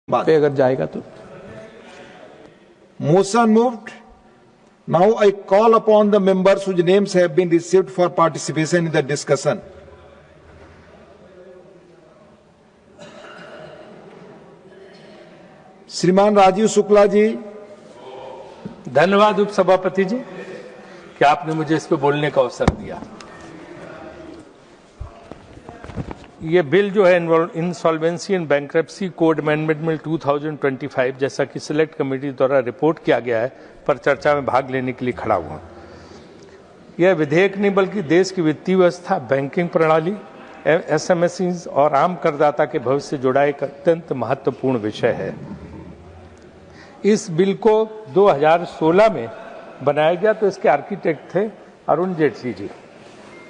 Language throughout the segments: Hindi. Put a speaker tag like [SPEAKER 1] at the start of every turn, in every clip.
[SPEAKER 1] पे अगर जाएगा तो
[SPEAKER 2] Motion moved. Now I call upon the members whose names have been received for participation in the discussion. श्रीमान राजीव शुक्ला जी।
[SPEAKER 3] धन्यवाद उपसभापति जी कि आपने मुझे इस पे बोलने का अवसर दिया। ये बिल जो है insolvency and bankruptcy code amendment bill 2025 जैसा कि सिलेक्ट कमेटी द्वारा रिपोर्ट किया गया है पर चर्चा में भाग लेने के लिए खड़ा हुआ। यह विधेयक नहीं बल्कि देश की वित्तीय व्यवस्था, बैंकिंग प्रणाली, एसएमएसईज और आम करदाता के भविष्य से जुड़ा एक अत्यंत महत्वपूर्ण विषय है। इस बिल को 2016 में बनाया गया तो इसके आर्किटेक्ट थे अरुण जेटली जी।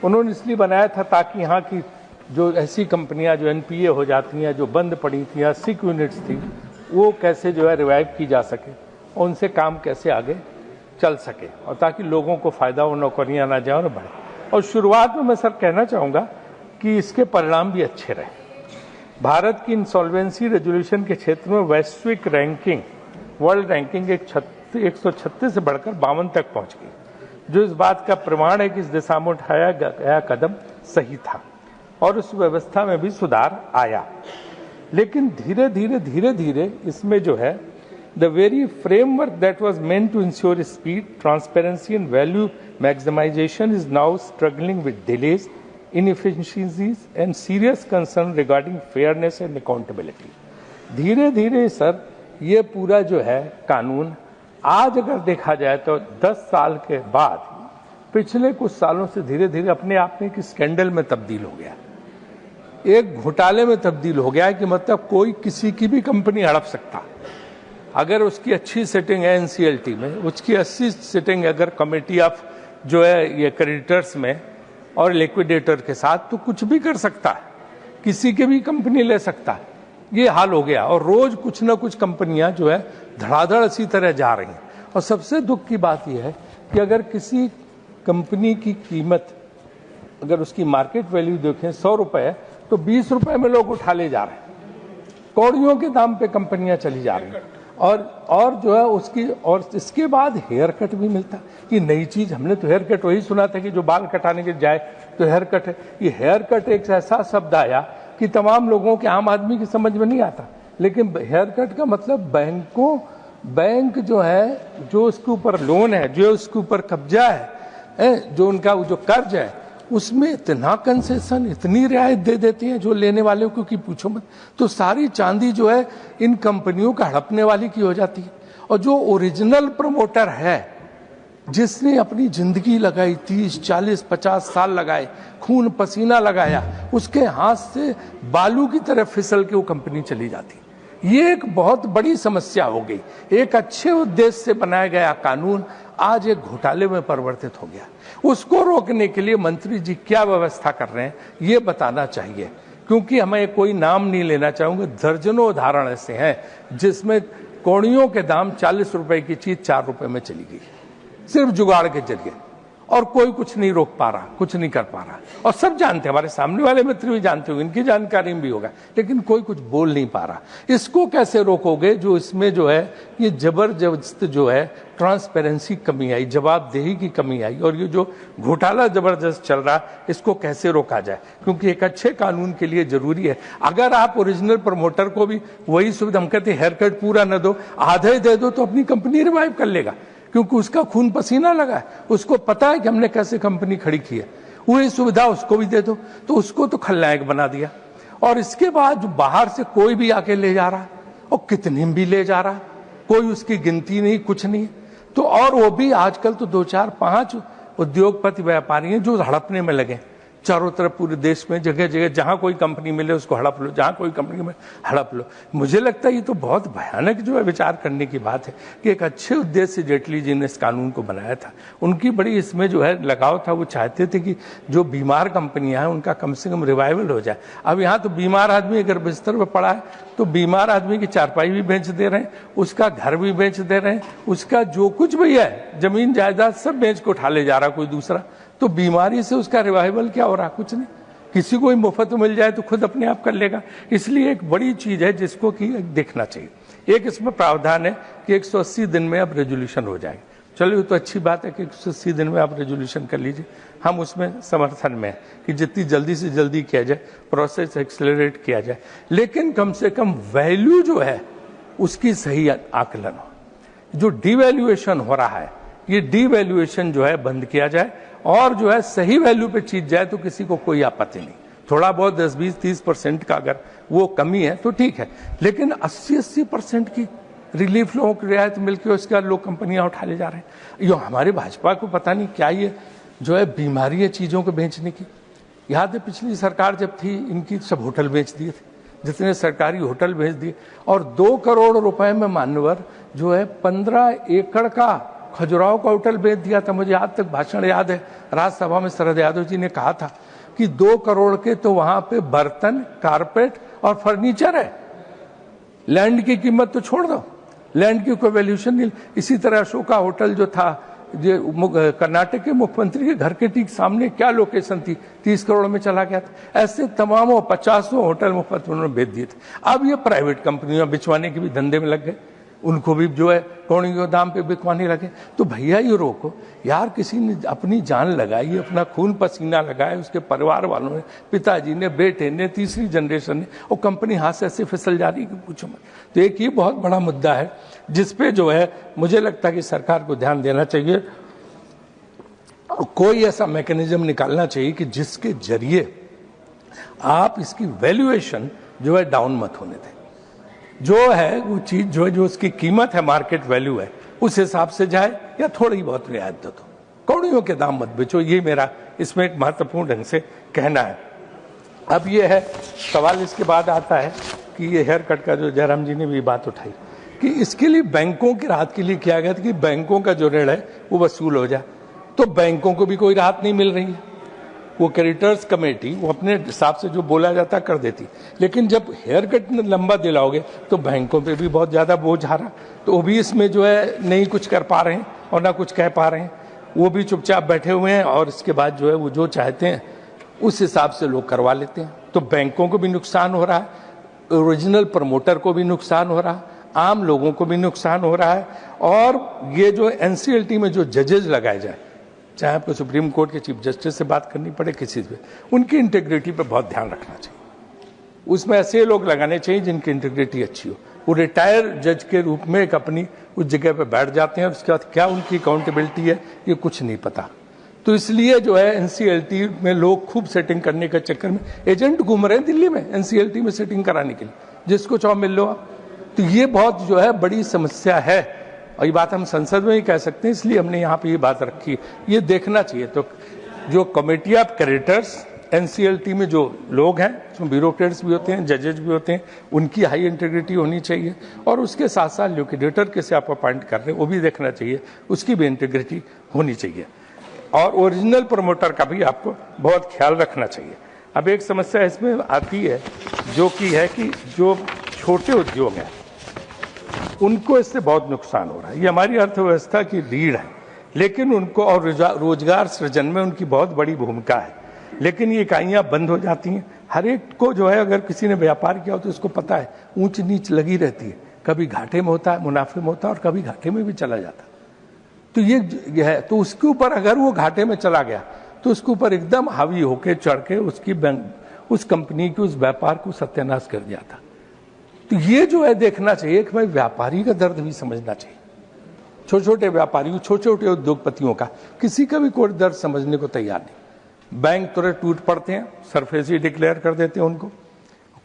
[SPEAKER 3] उन्होंने इसलिए बनाया था ताकि यहाँ की जो ऐसी कंपनियां जो एनपीए हो जाती हैं, जो बंद पड़ी थी या सिक यूनिट्स थी, वो कैसे जो है रिवाइव की जा सके और उनसे काम कैसे आगे चल सके और ताकि लोगों को फायदा हो, नौकरियां ना जाए और बढ़े। और शुरुआत में मैं सर कहना चाहूँगा कि इसके परिणाम भी अच्छे रहे। भारत की इंसॉल्वेंसी रेजोल्यूशन के क्षेत्र में वैश्विक रैंकिंग, वर्ल्ड रैंकिंग 136 से बढ़कर 52 तक पहुँच गई, जो इस बात का प्रमाण है कि इस दिशा में उठाया गया कदम सही था और उस व्यवस्था में भी सुधार आया। लेकिन धीरे धीरे इसमें जो है the very framework that was meant to ensure speed, transparency and value maximization is now struggling with delays, inefficiencies and serious concern regarding fairness and accountability. धीरे धीरे सर ये पूरा जो है कानून आज अगर देखा जाए तो 10 साल के बाद पिछले कुछ सालों से धीरे धीरे अपने आप में एक स्कैंडल में तब्दील हो गया, एक घोटाले में तब्दील हो गया है कि मतलब कोई किसी की भी कंपनी हड़प सकता अगर उसकी अच्छी सेटिंग है एनसीएलटी में, उसकी अच्छी सेटिंग अगर कमेटी ऑफ जो है ये क्रेडिटर्स में और लिक्विडेटर के साथ, तो कुछ भी कर सकता है, किसी की भी कंपनी ले सकता है। ये हाल हो गया और रोज कुछ ना कुछ कंपनियां जो है धड़ाधड़ इसी तरह जा रही हैं। और सबसे दुख की बात यह है कि अगर किसी कंपनी की कीमत अगर उसकी मार्केट वैल्यू देखें 100 रुपए तो 20 रुपए में लोग उठा ले जा रहे हैं, कौड़ियों के दाम पे कंपनियां चली जा रही हैं। और जो है उसकी और इसके बाद हेयर कट भी मिलता कि नई चीज। हमने तो हेयर कट वही सुना था कि जो बाल कटाने के जाए तो हेयर कट है। ये हेयर कट एक ऐसा शब्द आया कि तमाम लोगों के, आम आदमी की समझ में नहीं आता। लेकिन हेयर कट का मतलब बैंक जो है, जो उसके ऊपर लोन है, जो उसके ऊपर कब्जा है, जो उनका जो कर्ज है, उसमें इतना कंसेशन, इतनी रियायत दे देते हैं जो लेने वाले को कि पूछो मत। तो सारी चांदी जो है इन कंपनियों का हड़पने वाली की हो जाती है। और जो ओरिजिनल प्रमोटर है, जिसने अपनी जिंदगी लगाई, 30, 40, 50 साल लगाए, खून पसीना लगाया, उसके हाथ से बालू की तरह फिसल के वो कंपनी चली जाती। ये एक बहुत बड़ी समस्या हो गई। एक अच्छे उद्देश्य से बनाया गया कानून आज एक घोटाले में परिवर्तित हो गया। उसको रोकने के लिए मंत्री जी क्या व्यवस्था कर रहे हैं ये बताना चाहिए, क्योंकि हमें कोई नाम नहीं लेना चाहूंगा। दर्जनों उदाहरण ऐसे हैं जिसमें कौड़ियों के दाम 40 रुपए की चीज 4 रुपए में चली गई, सिर्फ जुगाड़ के जरिए, और कोई कुछ नहीं रोक पा रहा, कुछ नहीं कर पा रहा। और सब जानते हैं, हमारे सामने वाले मित्र भी जानते होंगे, इनकी जानकारी में भी होगा, लेकिन कोई कुछ बोल नहीं पा रहा। इसको कैसे रोकोगे? जो इसमें जो है ये जबरदस्त जो है ट्रांसपेरेंसी कमी आई, जवाबदेही की कमी आई, और ये जो घोटाला जबरदस्त चल रहा, इसको कैसे रोका जाए? क्योंकि एक अच्छे कानून के लिए जरूरी है, अगर आप ओरिजिनल प्रमोटर को भी वही सुविधा, हम कहते हैं हेयर कट पूरा न दो, आधे दे दो तो अपनी कंपनी रिवाइव कर लेगा, क्योंकि उसका खून पसीना लगा है, उसको पता है कि हमने कैसे कंपनी खड़ी की है। वही सुविधा उसको भी दे दो, तो उसको तो खलनायक बना दिया। और इसके बाद जो बाहर से कोई भी आके ले जा रहा है, और कितने भी ले जा रहा है, कोई उसकी गिनती नहीं, कुछ नहीं। तो और वो भी आजकल तो 2, 4, 5 उद्योगपति व्यापारी हैं जो हड़पने में लगे चारों तरफ पूरे देश में, जगह जगह जहां कोई कंपनी मिले उसको हड़प लो, जहां कोई कंपनी में हड़प लो। मुझे लगता है ये तो बहुत भयानक जो है विचार करने की बात है कि एक अच्छे उद्देश्य से जेटली जी ने इस कानून को बनाया था। उनकी बड़ी इसमें जो है लगाव था, वो चाहते थे कि जो बीमार कंपनियां हैं उनका कम से कम रिवाइवल हो जाए। अब यहाँ तो बीमार आदमी अगर बिस्तर पर पड़ा है तो बीमार आदमी की चारपाई भी बेच दे रहे हैं, उसका घर भी बेच दे रहे हैं, उसका जो कुछ भी है जमीन जायदाद सब बेच को उठा ले जा रहा कोई दूसरा। तो बीमारी से उसका रिवाइवल क्या हो रहा? कुछ नहीं। किसी को ही मुफ्त मिल जाए तो खुद अपने आप कर लेगा। इसलिए एक बड़ी चीज है जिसको कि देखना चाहिए। एक इसमें प्रावधान है कि 180 दिन में अब रेजोल्यूशन हो जाएगा। चलो, तो अच्छी बात है कि 180 दिन में आप रेजोल्यूशन कर लीजिए, हम उसमें समर्थन में है कि जितनी जल्दी से जल्दी किया जाए, प्रोसेस एक्सेलरेट किया जाए, लेकिन कम से कम वैल्यू जो है उसकी सही आकलन हो। जो डिवैल्यूएशन हो रहा है, ये डिवैल्यूएशन जो है बंद किया जाए और जो है सही वैल्यू पे चीज जाए तो किसी को कोई आपत्ति नहीं। थोड़ा बहुत 10, 20, 30% का अगर वो कमी है तो ठीक है, लेकिन 80% की रिलीफ लोगों को रियायत मिलकर उसके बाद लोग कंपनियां उठा ले जा रहे हैं। यो हमारे भाजपा को पता नहीं क्या ये जो है बीमारी है चीजों को बेचने की। याद है पिछली सरकार जब थी, इनकी सब होटल बेच दिए थे, जितने सरकारी होटल बेच दिए, और 2 करोड़ रुपए में मान्यवर जो है 15 एकड़ का खजुराहो का होटल बेच दिया था। मुझे आज तक भाषण याद है, राज्यसभा में शरद यादव जी ने कहा था कि 2 करोड़ के तो वहां पे बर्तन, कारपेट और फर्नीचर है, लैंड की कीमत तो छोड़ दो, लैंड की कोई वैल्यूशन नहीं। इसी तरह अशोका होटल जो था, जो कर्नाटक के मुख्यमंत्री के घर के ठीक सामने क्या लोकेशन थी, 30 करोड़ में चला गया था। ऐसे तमामों 50 होटल मुफ्त उन्होंने बेच दिए थे। अब ये प्राइवेट कंपनियां बिचवाने के भी धंधे में लग गए, उनको भी जो है कौड़ी के दाम पे बिकवाने लगे। तो भैया ये रोको यार, किसी ने अपनी जान लगाई, अपना खून पसीना लगाया, उसके परिवार वालों ने, पिताजी ने, बेटे ने, तीसरी जनरेशन ने, और कंपनी हाथ से ऐसे फिसल जा रही है कि पूछो मत। तो एक ये बहुत बड़ा मुद्दा है जिसपे जो है मुझे लगता है कि सरकार को ध्यान देना चाहिए। कोई ऐसा मैकेनिज्म निकालना चाहिए कि जिसके जरिए आप इसकी वैल्यूएशन जो है डाउन मत होने दें। जो है वो चीज जो है, जो उसकी कीमत है, मार्केट वैल्यू है, उस हिसाब से जाए, या थोड़ी बहुत रियायत दे दो, कौड़ियों के दाम मत बेचो। ये मेरा इसमें एक महत्वपूर्ण ढंग से कहना है। अब ये है सवाल, इसके बाद आता है कि ये हेयर कट का जो जयराम जी ने भी बात उठाई कि इसके लिए बैंकों की राहत के लिए किया गया था कि बैंकों का जो ऋण है वो वसूल हो जाए। तो बैंकों को भी कोई राहत नहीं मिल रही है। वो क्रेडिटर्स कमेटी वो अपने हिसाब से जो बोला जाता कर देती, लेकिन जब हेयर कट में लंबा दिलाओगे तो बैंकों पे भी बहुत ज्यादा बोझ आ रहा। तो वो भी इसमें जो है नहीं कुछ कर पा रहे हैं और ना कुछ कह पा रहे हैं, वो भी चुपचाप बैठे हुए हैं, और इसके बाद जो है वो जो चाहते हैं उस हिसाब से लोग करवा लेते हैं। तो बैंकों को भी नुकसान हो रहा है, ओरिजिनल प्रमोटर को भी नुकसान हो रहा है, आम लोगों को भी नुकसान हो रहा है। और ये जो एनसीएलटी में जो जजेस लगाए जाए, चाहे आपको सुप्रीम कोर्ट के चीफ जस्टिस से बात करनी पड़े, किसी से, उनकी इंटीग्रिटी पे बहुत ध्यान रखना चाहिए। उसमें ऐसे लोग लगाने चाहिए जिनकी इंटीग्रिटी अच्छी हो। वो रिटायर जज के रूप में एक अपनी उस जगह पे बैठ जाते हैं, और उसके बाद क्या उनकी अकाउंटेबिलिटी है ये कुछ नहीं पता। तो इसलिए जो है एनसीएलटी में लोग खूब सेटिंग करने के चक्कर में एजेंट घूम रहे हैं दिल्ली में एनसीएलटी में सेटिंग कराने के लिए, जिसको चाहो मिल लो आप। तो ये बहुत जो है बड़ी समस्या है, और ये बात हम संसद में ही कह सकते हैं, इसलिए हमने यहाँ पे ये बात रखी। ये देखना चाहिए। तो जो कमेटी ऑफ क्रेडिटर्स एनसीएलटी में जो लोग हैं, उसमें ब्यूरोक्रेट्स भी होते हैं, जजेज भी होते हैं, उनकी हाई इंटीग्रिटी होनी चाहिए। और उसके साथ साथ लिक्विडेटर कैसे आप अपॉइंट कर रहे हैं वो भी देखना चाहिए, उसकी भी इंटीग्रिटी होनी चाहिए। और ओरिजिनल प्रमोटर का भी आपको बहुत ख्याल रखना चाहिए। अब एक समस्या इसमें आती है जो कि है कि जो छोटे उद्योग हैं उनको इससे बहुत नुकसान हो रहा है। ये हमारी अर्थव्यवस्था की रीढ़ है, लेकिन उनको और रोजगार सृजन में उनकी बहुत बड़ी भूमिका है। लेकिन ये इकाइयां बंद हो जाती हैं। हर एक को जो है, अगर किसी ने व्यापार किया हो तो उसको पता है ऊंच नीच लगी रहती है, कभी घाटे में होता है, मुनाफे में होता है, और कभी घाटे में भी चला जाता है। तो ये है, तो उसके ऊपर अगर वो घाटे में चला गया तो उसके ऊपर एकदम हावी होके चढ़ के उस कंपनी के उस व्यापार को सत्यानाश कर दिया था। तो ये जो है देखना चाहिए कि भाई व्यापारी का दर्द भी समझना चाहिए। छोटे छोटे व्यापारियों, छोटे छोटे उद्योगपतियों का किसी का भी कोई दर्द समझने को तैयार नहीं। बैंक तुरंत टूट पड़ते हैं, सरफेसी डिक्लेयर कर देते हैं उनको,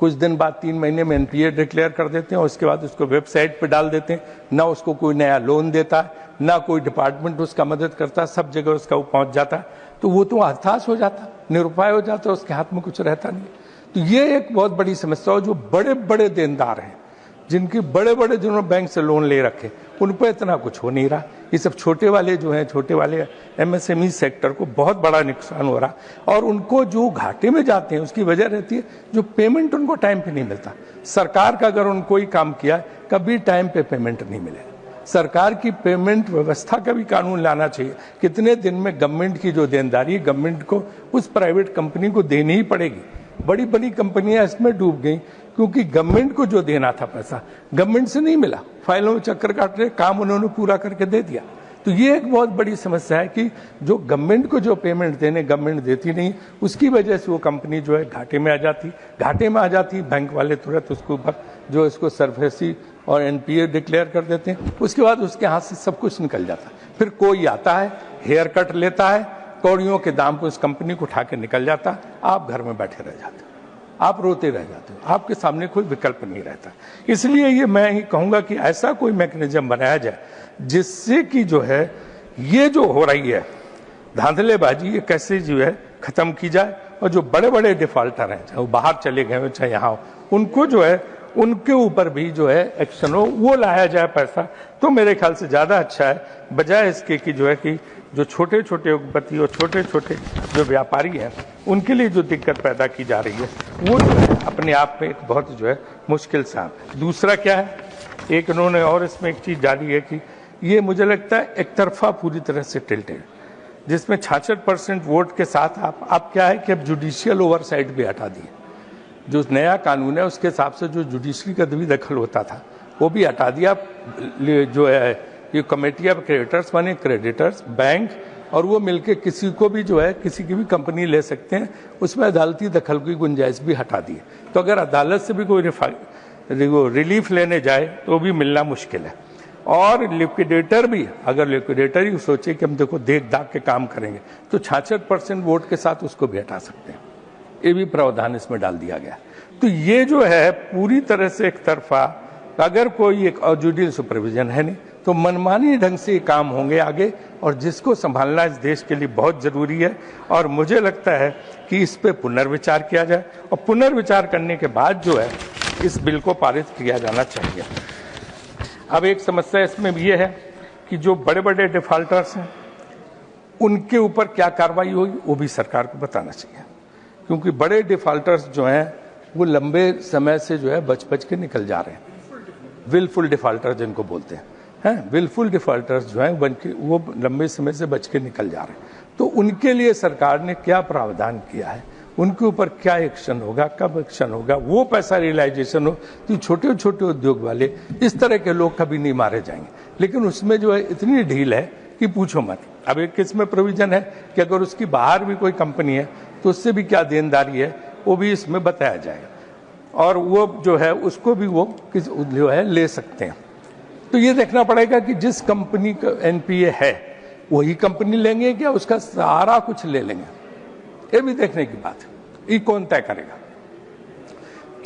[SPEAKER 3] कुछ दिन बाद 3 महीने में एनपीए डिक्लेयर कर देते हैं, और उसके बाद उसको वेबसाइट पे डाल देते हैं। ना उसको कोई नया लोन देता है, ना कोई डिपार्टमेंट उसका मदद करता, सब जगह उसका वो पहुंच जाता है। तो वो तो हताश हो जाता, निरुपाय हो जाता, उसके हाथ में कुछ रहता नहीं। तो ये एक बहुत बड़ी समस्या है। जो बड़े बड़े देनदार हैं, जिनके बड़े बड़े जिन्होंने बैंक से लोन ले रखे, उन पर इतना कुछ हो नहीं रहा। ये सब छोटे वाले जो हैं, छोटे वाले एमएसएमई सेक्टर को बहुत बड़ा नुकसान हो रहा। और उनको जो घाटे में जाते हैं उसकी वजह रहती है जो पेमेंट उनको टाइम पे नहीं मिलता। सरकार का अगर उनको कोई काम किया, कभी टाइम पे पेमेंट नहीं मिलेगा। सरकार की पेमेंट व्यवस्था का भी कानून लाना चाहिए। कितने दिन में गवर्नमेंट की जो देनदारी गवर्नमेंट को उस प्राइवेट कंपनी को देनी ही पड़ेगी। बड़ी बड़ी कंपनियां इसमें डूब गई क्योंकि गवर्नमेंट को जो देना था पैसा गवर्नमेंट से नहीं मिला, फाइलों में चक्कर काट रहे, काम उन्होंने पूरा करके दे दिया। तो ये एक बहुत बड़ी समस्या है कि जो गवर्नमेंट को जो पेमेंट देने गवर्नमेंट देती नहीं, उसकी वजह से वो कंपनी जो है घाटे में आ जाती। बैंक वाले तुरंत उसके ऊपर जो इसको सरफेसी और एनपीए डिक्लेयर कर देते हैं, उसके बाद उसके हाथ से सब कुछ निकल जाता है। फिर कोई आता है, हेयर कट लेता है, कौड़ियों के दाम पर उस कंपनी को उठा के निकल जाता, आप घर में बैठे रह जाते, आप रोते रह जाते हो, आपके सामने कोई विकल्प नहीं रहता। इसलिए ये मैं ही कहूंगा कि ऐसा कोई मैकेनिज्म बनाया जाए जिससे कि जो है ये जो हो रही है धांधलेबाजी, ये कैसे जो है खत्म की जाए, और जो बड़े बड़े डिफॉल्टर हैं, चाहे वो बाहर चले गए हो चाहे यहाँ हो, उनको जो है उनके ऊपर भी जो है एक्शन हो, वो लाया जाए पैसा, तो मेरे ख्याल से ज्यादा अच्छा है, बजाय इसके कि जो है कि जो छोटे छोटे उद्योगपति और छोटे छोटे जो व्यापारी हैं उनके लिए जो दिक्कत पैदा की जा रही है वो जो है अपने आप में एक बहुत जो है मुश्किल सा। दूसरा क्या है, एक इन्होंने और इसमें एक चीज डाली है कि ये मुझे लगता है एक तरफा पूरी तरह से टिल्टेड, जिसमें 66% वोट के साथ आप क्या है कि अब जुडिशियल ओवरसाइट भी हटा दिए। जो नया कानून है उसके हिसाब से जो जुडिशरी का भी दखल होता था वो भी हटा दिया। जो है ये कमेटी ऑफ क्रेडिटर्स बने, क्रेडिटर्स बैंक और वो मिलके किसी को भी जो है किसी की भी कंपनी ले सकते हैं, उसमें अदालती दखल की गुंजाइश भी हटा दी है। तो अगर अदालत से भी कोई रिलीफ लेने जाए तो भी मिलना मुश्किल है। और लिक्विडेटर भी, अगर लिक्विडेटर ही सोचे कि हम देखो देख दाग के काम करेंगे तो 66% वोट के साथ उसको भी हटा सकते हैं, ये भी प्रावधान इसमें डाल दिया गया। तो ये जो है पूरी तरह से एक तरफा, अगर कोई एक जुडिशियल सुपरविजन है नहीं तो मनमानी ढंग से काम होंगे आगे, और जिसको संभालना इस देश के लिए बहुत जरूरी है। और मुझे लगता है कि इस पे पुनर्विचार किया जाए, और पुनर्विचार करने के बाद जो है इस बिल को पारित किया जाना चाहिए। अब एक समस्या इसमें ये है कि जो बड़े बड़े डिफॉल्टर्स हैं उनके ऊपर क्या कार्रवाई होगी वो भी सरकार को बताना चाहिए, क्योंकि बड़े डिफॉल्टर्स जो हैं वो लंबे समय से जो है बच के निकल जा रहे हैं। विलफुल डिफॉल्टर जिनको बोलते हैं, विलफुल डिफॉल्टर्स जो हैं वो लंबे समय से बच के निकल जा रहे हैं। तो उनके लिए सरकार ने क्या प्रावधान किया है, उनके ऊपर क्या एक्शन होगा, कब एक्शन होगा, वो पैसा रियलाइजेशन हो तो छोटे छोटे उद्योग वाले इस तरह के लोग कभी नहीं मारे जाएंगे। लेकिन उसमें जो है इतनी ढील है कि पूछो मत। अब एक इसमें प्रोविजन है कि अगर उसकी बाहर भी कोई कंपनी है तो उससे भी क्या देनदारी है वो भी इसमें बताया जाएगा, और वो जो है उसको भी वो जो है ले सकते हैं। तो ये देखना पड़ेगा कि जिस कंपनी का एनपीए है वही कंपनी लेंगे क्या उसका सारा कुछ ले लेंगे, ये भी देखने की बात है। ये कौन तय करेगा?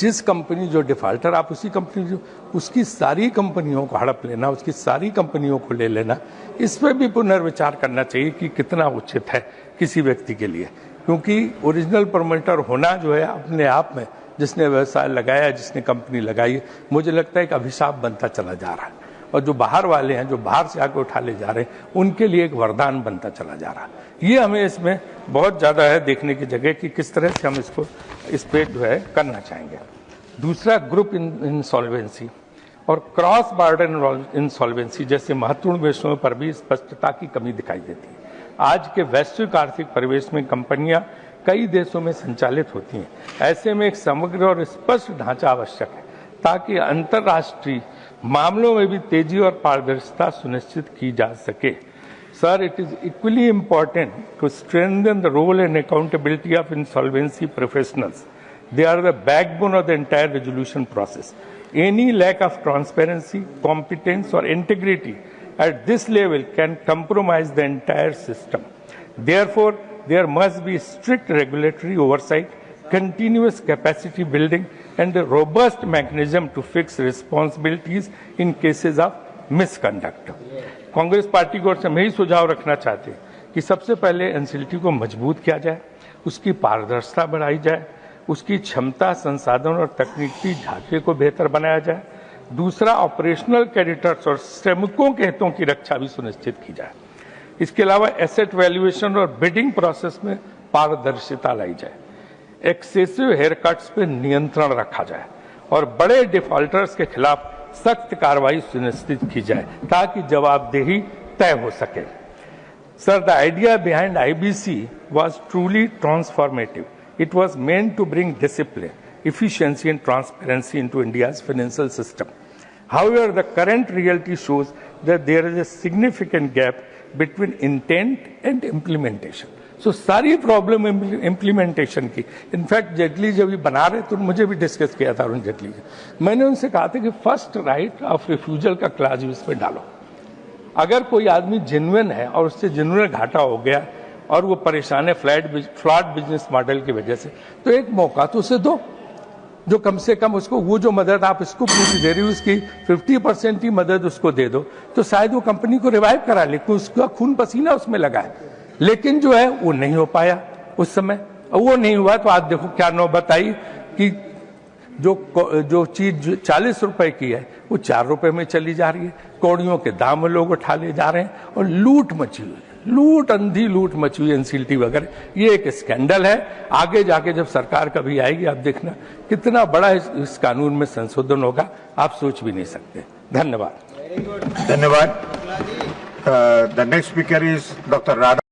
[SPEAKER 3] जिस कंपनी जो डिफॉल्टर, आप उसी कंपनी जो उसकी सारी कंपनियों को हड़प लेना, उसकी सारी कंपनियों को ले लेना, इस पर भी पुनर्विचार करना चाहिए कि कितना उचित है किसी व्यक्ति के लिए। क्योंकि ओरिजिनल प्रमोटर होना जो है अपने आप में, जिसने व्यवसाय लगाया, जिसने कंपनी लगाई, मुझे लगता है एक अभिशाप बनता चला जा रहा है। और जो बाहर वाले हैं, जो बाहर से आके उठा ले जा रहे हैं, उनके लिए एक वरदान बनता चला जा रहा है। ये हमें इसमें बहुत ज्यादा है देखने की जगह कि किस तरह से हम इसको इस पे जो है करना चाहेंगे। दूसरा, ग्रुप इंसॉल्वेंसी और क्रॉस बॉर्डर इंसॉल्वेंसी जैसे महत्वपूर्ण विषयों पर भी स्पष्टता की कमी दिखाई देती है। आज के वैश्विक आर्थिक परिवेश में कंपनियां कई देशों में संचालित होती हैं। ऐसे में एक समग्र और स्पष्ट ढांचा आवश्यक है ताकि अंतर्राष्ट्रीय मामलों में भी तेजी और पारदर्शिता सुनिश्चित की जा सके। Sir, it is equally important to strengthen the role and accountability of insolvency professionals. They are the backbone of the entire resolution process. Any lack of transparency, competence, or integrity at this level can compromise the entire system. Therefore, there must be strict regulatory oversight, continuous capacity building, and a robust mechanism to fix responsibilities in cases of misconduct. Congress party की ओर से हम यही सुझाव रखना चाहते हैं कि सबसे पहले एनसीएलटी को मजबूत किया जाए, उसकी पारदर्शिता बढ़ाई जाए, उसकी क्षमता, संसाधन और तकनीकी ढांचे को बेहतर बनाया जाए। दूसरा, ऑपरेशनल क्रेडिटर्स और श्रमिकों के हितों की रक्षा भी सुनिश्चित की जाए। इसके अलावा एसेट वैल्यूएशन और बिडिंग प्रोसेस में पारदर्शिता लाई जाए, एक्सेसिव हेयर कट्स पे नियंत्रण रखा जाए और बड़े डिफॉल्टर्स के खिलाफ सख्त कार्रवाई सुनिश्चित की जाए ताकि जवाबदेही तय हो सके। Sir, the idea behind IBC was truly transformative. It was meant to bring discipline, efficiency and transparency into India's financial system. However, the current reality shows that there is a significant gap between intent and implementation. So, सारी प्रॉब्लम इम्प्लीमेंटेशन की। इनफैक्ट जेटली जब ये बना रहे तो मुझे भी डिस्कस किया था अरुण जेटली से। मैंने उनसे कहा था कि फर्स्ट राइट ऑफ रिफ्यूजल का क्लाज इसमें डालो। अगर कोई आदमी जेन्युइन है और उससे जेन्युइन घाटा हो गया और वो परेशान है फ्लॉड बिजनेस मॉडल की वजह से, तो एक मौका तो उसे दो, जो कम से कम उसको वो जो मदद आप इसको पूरी दे रही हो उसकी 50% ही मदद उसको दे दो, तो शायद वो कंपनी को रिवाइव करा ले, उसका खून पसीना उसमें लगा है। लेकिन जो है वो नहीं हो पाया उस समय, और वो नहीं हुआ तो आज देखो क्या नौबत आई कि जो चीज 40 रुपए की है वो 4 रुपए में चली जा रही है। कौड़ियों के दाम लोग उठा ले जा रहे हैं और लूट मची हुई है, लूट अंधी लूट मची हुई एनसीएलटी वगैरह। ये एक स्कैंडल है। आगे जाके जब सरकार कभी आएगी आप देखना कितना बड़ा इस कानून में संशोधन होगा, आप सोच भी नहीं सकते। धन्यवाद।
[SPEAKER 2] धन्यवाद। The next speaker is doctor Radha.